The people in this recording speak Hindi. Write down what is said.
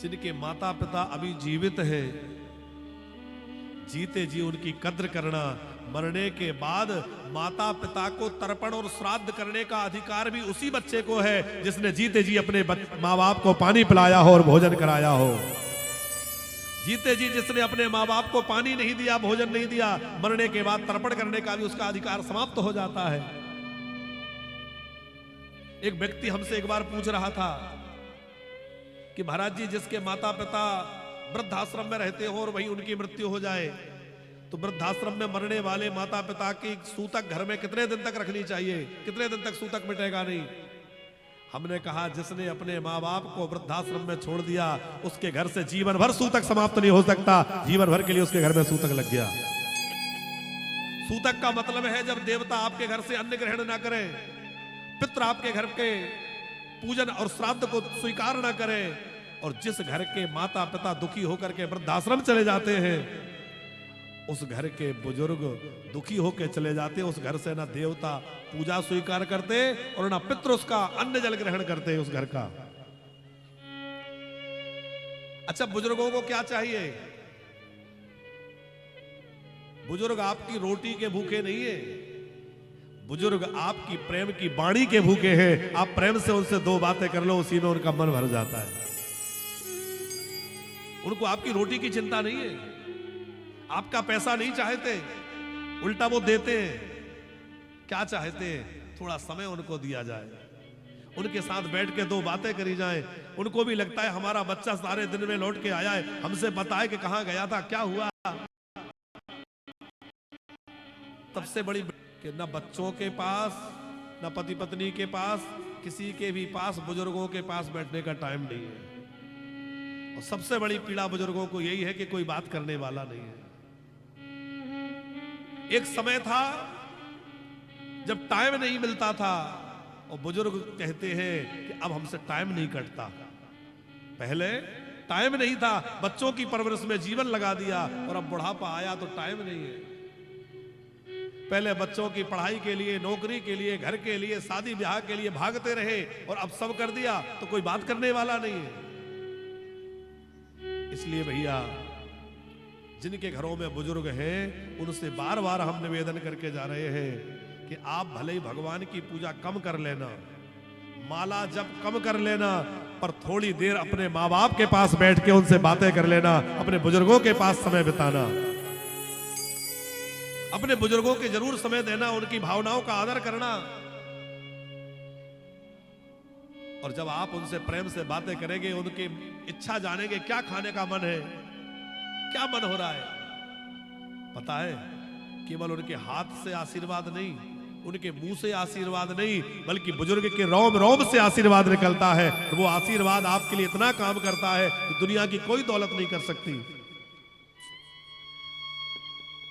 जिनके माता पिता अभी जीवित हैं, जीते जी उनकी कद्र करना, मरने के बाद माता पिता को तर्पण और श्राद्ध करने का अधिकार भी उसी बच्चे को है जिसने जीते जी अपने माँ बाप को पानी पिलाया हो और भोजन कराया हो। जीते जी जिसने अपने माँ बाप को पानी नहीं दिया, भोजन नहीं दिया, मरने के बाद तर्पण करने का भी उसका अधिकार समाप्त हो जाता है। एक व्यक्ति हमसे एक बार पूछ रहा था कि महाराज जी, जिसके माता पिता वृद्धाश्रम में रहते हो और वहीं उनकी मृत्यु हो जाए, तो वृद्धाश्रम में मरने वाले माता पिता की सूतक घर में कितने दिन तक रखनी चाहिए? कितने दिन तक सूतक मिटेगा नहीं? हमने कहा, जिसने अपने माँ बाप को वृद्धाश्रम में छोड़ दिया उसके घर से जीवन भर सूतक समाप्त नहीं हो सकता। जीवन भर के लिए उसके घर में सूतक लग गया। सूतक का मतलब है जब देवता आपके घर से अन्न ग्रहण ना करें, पितृ आपके घर के पूजन और श्राद्ध को स्वीकार ना करें, और जिस घर के माता पिता दुखी होकर के वृद्धाश्रम चले जाते हैं, उस घर के बुजुर्ग दुखी होकर चले जाते, उस घर से ना देवता पूजा स्वीकार करते और ना पितृ उसका अन्न जल ग्रहण करते उस घर का। अच्छा, बुजुर्गों को क्या चाहिए? बुजुर्ग आपकी रोटी के भूखे नहीं है, बुजुर्ग आपकी प्रेम की वाणी के भूखे हैं। आप प्रेम से उनसे दो बातें कर लो, उसी में उनका मन भर जाता है। उनको आपकी रोटी की चिंता नहीं है, आपका पैसा नहीं चाहते, उल्टा वो देते हैं। क्या चाहते हैं? थोड़ा समय उनको दिया जाए, उनके साथ बैठ के दो बातें करी जाए। उनको भी लगता है हमारा बच्चा सारे दिन में लौट के आया है, हमसे बताए कि कहां गया था, क्या हुआ। सबसे बड़ी कि न बच्चों के पास, न पति पत्नी के पास, किसी के भी पास, बुजुर्गों के पास बैठने का टाइम नहीं है। और सबसे बड़ी पीड़ा बुजुर्गों को यही है कि कोई बात करने वाला नहीं है। एक समय था जब टाइम नहीं मिलता था और बुजुर्ग कहते हैं कि अब हमसे टाइम नहीं कटता। पहले टाइम नहीं था, बच्चों की परवरिश में जीवन लगा दिया, और अब बुढ़ापा आया तो टाइम नहीं है। पहले बच्चों की पढ़ाई के लिए, नौकरी के लिए, घर के लिए, शादी ब्याह के लिए भागते रहे, और अब सब कर दिया तो कोई बात करने वाला नहीं है। इसलिए भैया, जिनके घरों में बुजुर्ग हैं उनसे बार बार हम निवेदन करके जा रहे हैं कि आप भले ही भगवान की पूजा कम कर लेना, माला जब कम कर लेना, पर थोड़ी देर अपने माँ बाप के पास बैठ के उनसे बातें कर लेना, अपने बुजुर्गों के पास समय बिताना, अपने बुजुर्गों के जरूर समय देना, उनकी भावनाओं का आदर करना। और जब आप उनसे प्रेम से बातें करेंगे, उनकी इच्छा जानेंगे, क्या खाने का मन है, क्या मन हो रहा है। पता है, केवल उनके हाथ से आशीर्वाद नहीं, उनके मुंह से आशीर्वाद नहीं, बल्कि बुजुर्ग के रोम रोम से आशीर्वाद निकलता है। वो आशीर्वाद आपके लिए इतना काम करता है कि दुनिया की कोई दौलत नहीं कर सकती।